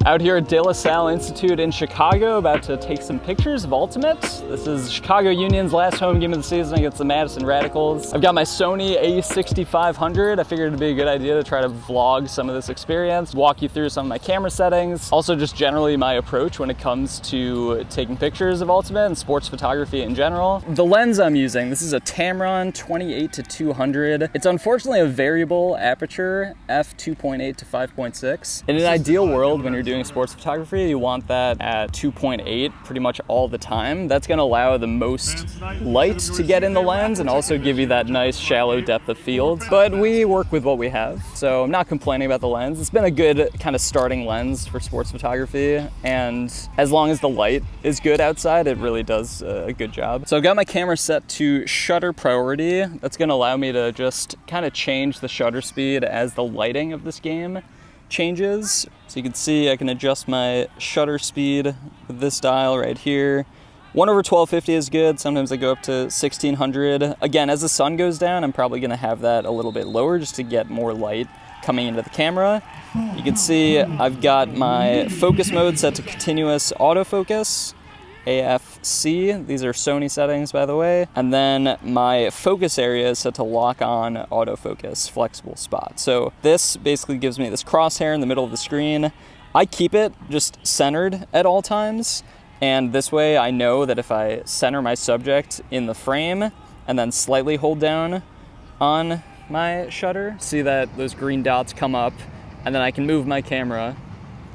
Out here at De La Salle Institute in Chicago, about to take some pictures of Ultimate. This is Chicago Union's last home game of the season against the Madison Radicals. I've got my Sony a6500. I figured it'd be a good idea to try to vlog some of this experience, walk you through some of my camera settings, also just generally my approach when it comes to taking pictures of Ultimate and sports photography in general. The lens I'm using, this is a Tamron 28-200. It's unfortunately a variable aperture, f2.8 to 5.6. In an ideal world, when you're doing sports photography, you want that at 2.8 pretty much all the time. That's going to allow the most light to get in the lens and also give you that nice shallow depth of field. But we work with what we have, so I'm not complaining about the lens. It's been a good kind of starting lens for sports photography, and as long as the light is good outside, it really does a good job. So I've got my camera set to shutter priority. That's going to allow me to just kind of change the shutter speed as the lighting of this game changes. So you can see I can adjust my shutter speed with this dial right here. 1/1250 is good. Sometimes I go up to 1600. Again, as the sun goes down, I'm probably going to have that a little bit lower just to get more light coming into the camera. You can see I've got my focus mode set to continuous autofocus, AFC. These are Sony settings, by the way. And then my focus area is set to lock on autofocus, flexible spot. So this basically gives me this crosshair in the middle of the screen. I keep it just centered at all times. And this way I know that if I center my subject in the frame and then slightly hold down on my shutter, see that those green dots come up, and then I can move my camera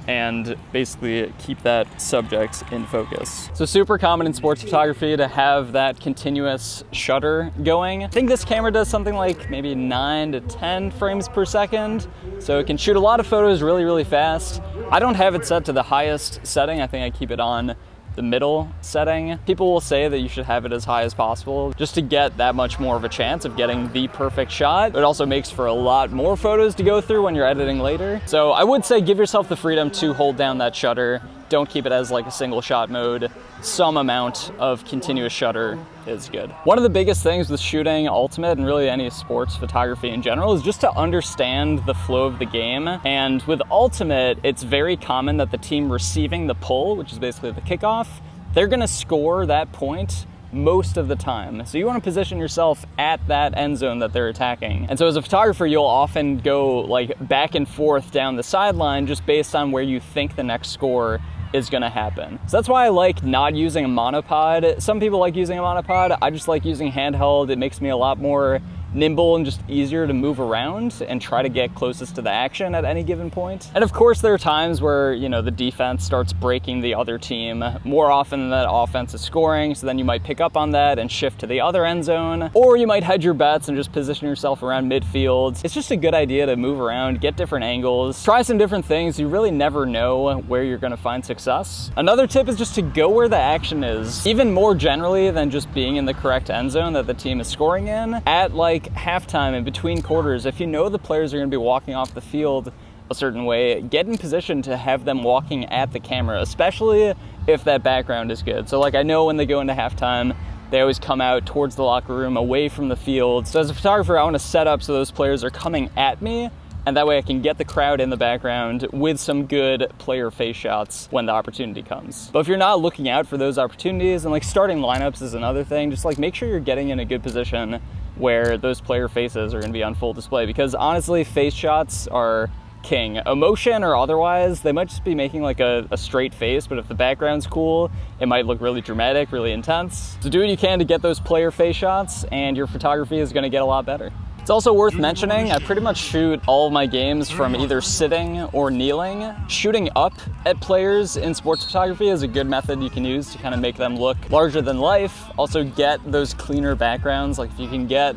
and basically keep that subject in focus. So super common in sports photography to have that continuous shutter going. I think this camera does something like maybe 9 to 10 frames per second. So it can shoot a lot of photos really, really fast. I don't have it set to the highest setting. I think I keep it on the middle setting. People will say that you should have it as high as possible just to get that much more of a chance of getting the perfect shot. It also makes for a lot more photos to go through when you're editing later. So I would say give yourself the freedom to hold down that shutter. Don't keep it as like a single shot mode. Some amount of continuous shutter is good. One of the biggest things with shooting Ultimate and really any sports photography in general is just to understand the flow of the game. And with Ultimate, it's very common that the team receiving the pull, which is basically the kickoff, they're gonna score that point most of the time. So you want to position yourself at that end zone that they're attacking. And so as a photographer, you'll often go like back and forth down the sideline just based on where you think the next score is gonna happen. So that's why I like not using a monopod. Some people like using a monopod. I just like using handheld. It makes me a lot more nimble and just easier to move around and try to get closest to the action at any given point. And of course there are times where, you know, the defense starts breaking the other team more often than that offense is scoring, so then you might pick up on that and shift to the other end zone, or you might hedge your bets and just position yourself around midfield. It's just a good idea to move around, get different angles, try some different things. You really never know where you're gonna find success. Another tip is just to go where the action is, even more generally than just being in the correct end zone that the team is scoring in. At like halftime and between quarters, if you know the players are going to be walking off the field a certain way, get in position to have them walking at the camera, especially if that background is good. So like I know when they go into halftime, they always come out towards the locker room away from the field. So as a photographer, I want to set up so those players are coming at me, and that way I can get the crowd in the background with some good player face shots when the opportunity comes. But if you're not looking out for those opportunities, and like starting lineups is another thing, just like make sure you're getting in a good position where those player faces are going to be on full display, because honestly, face shots are king. Emotion or otherwise, they might just be making like a straight face, but if the background's cool, it might look really dramatic, really intense. So do what you can to get those player face shots, and your photography is going to get a lot better. It's also worth mentioning, I pretty much shoot all of my games from either sitting or kneeling. Shooting up at players in sports photography is a good method you can use to kind of make them look larger than life. Also get those cleaner backgrounds. Like if you can get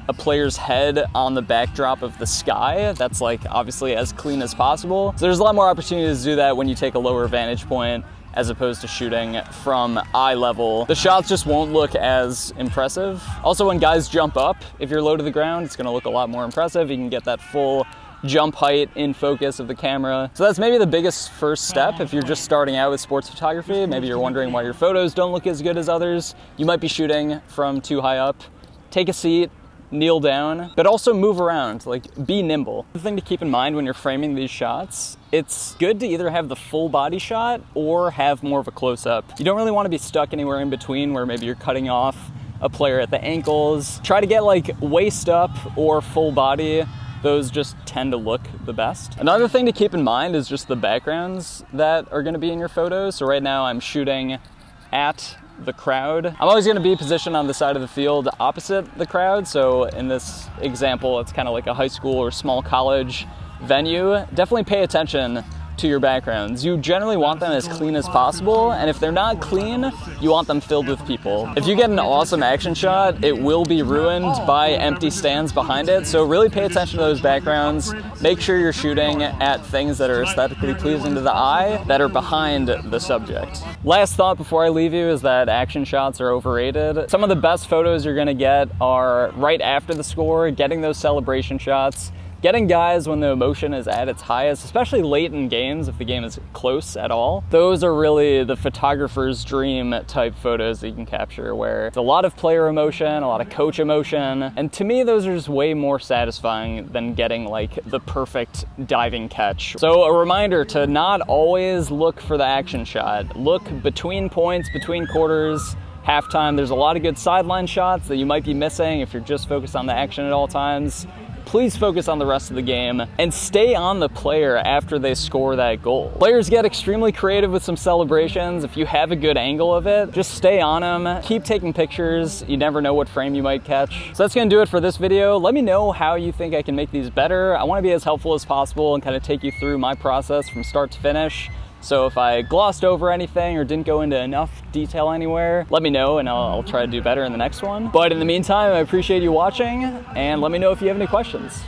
a player's head on the backdrop of the sky, that's like obviously as clean as possible. So there's a lot more opportunities to do that when you take a lower vantage point as opposed to shooting from eye level. The shots just won't look as impressive. Also, when guys jump up, if you're low to the ground, it's gonna look a lot more impressive. You can get that full jump height in focus of the camera. So that's maybe the biggest first step if you're just starting out with sports photography. Maybe you're wondering why your photos don't look as good as others. You might be shooting from too high up. Take a seat, kneel down, but also move around, like be nimble. The thing to keep in mind when you're framing these shots, it's good to either have the full body shot or have more of a close-up. You don't really want to be stuck anywhere in between where maybe you're cutting off a player at the ankles. Try to get like waist up or full body. Those just tend to look the best. Another thing to keep in mind is just the backgrounds that are gonna be in your photos. So right now I'm shooting at the crowd. I'm always gonna be positioned on the side of the field opposite the crowd. So in this example, it's kind of like a high school or small college venue. Definitely pay attention to your backgrounds. You generally want them as clean as possible, and if they're not clean, you want them filled with people. If you get an awesome action shot, it will be ruined by empty stands behind it, so really pay attention to those backgrounds. Make sure you're shooting at things that are aesthetically pleasing to the eye, that are behind the subject. Last thought before I leave you is that action shots are overrated. Some of the best photos you're gonna get are right after the score, getting those celebration shots, getting guys when the emotion is at its highest, especially late in games if the game is close at all. Those are really the photographer's dream type photos that you can capture, where it's a lot of player emotion, a lot of coach emotion, and to me those are just way more satisfying than getting like the perfect diving catch. So a reminder to not always look for the action shot. Look between points, between quarters, halftime. There's a lot of good sideline shots that you might be missing if you're just focused on the action at all times. Please focus on the rest of the game and stay on the player after they score that goal. Players get extremely creative with some celebrations. If you have a good angle of it, just stay on them. Keep taking pictures. You never know what frame you might catch. So that's gonna do it for this video. Let me know how you think I can make these better. I wanna be as helpful as possible and kind of take you through my process from start to finish. So if I glossed over anything or didn't go into enough detail anywhere, let me know and I'll try to do better in the next one. But in the meantime, I appreciate you watching and let me know if you have any questions.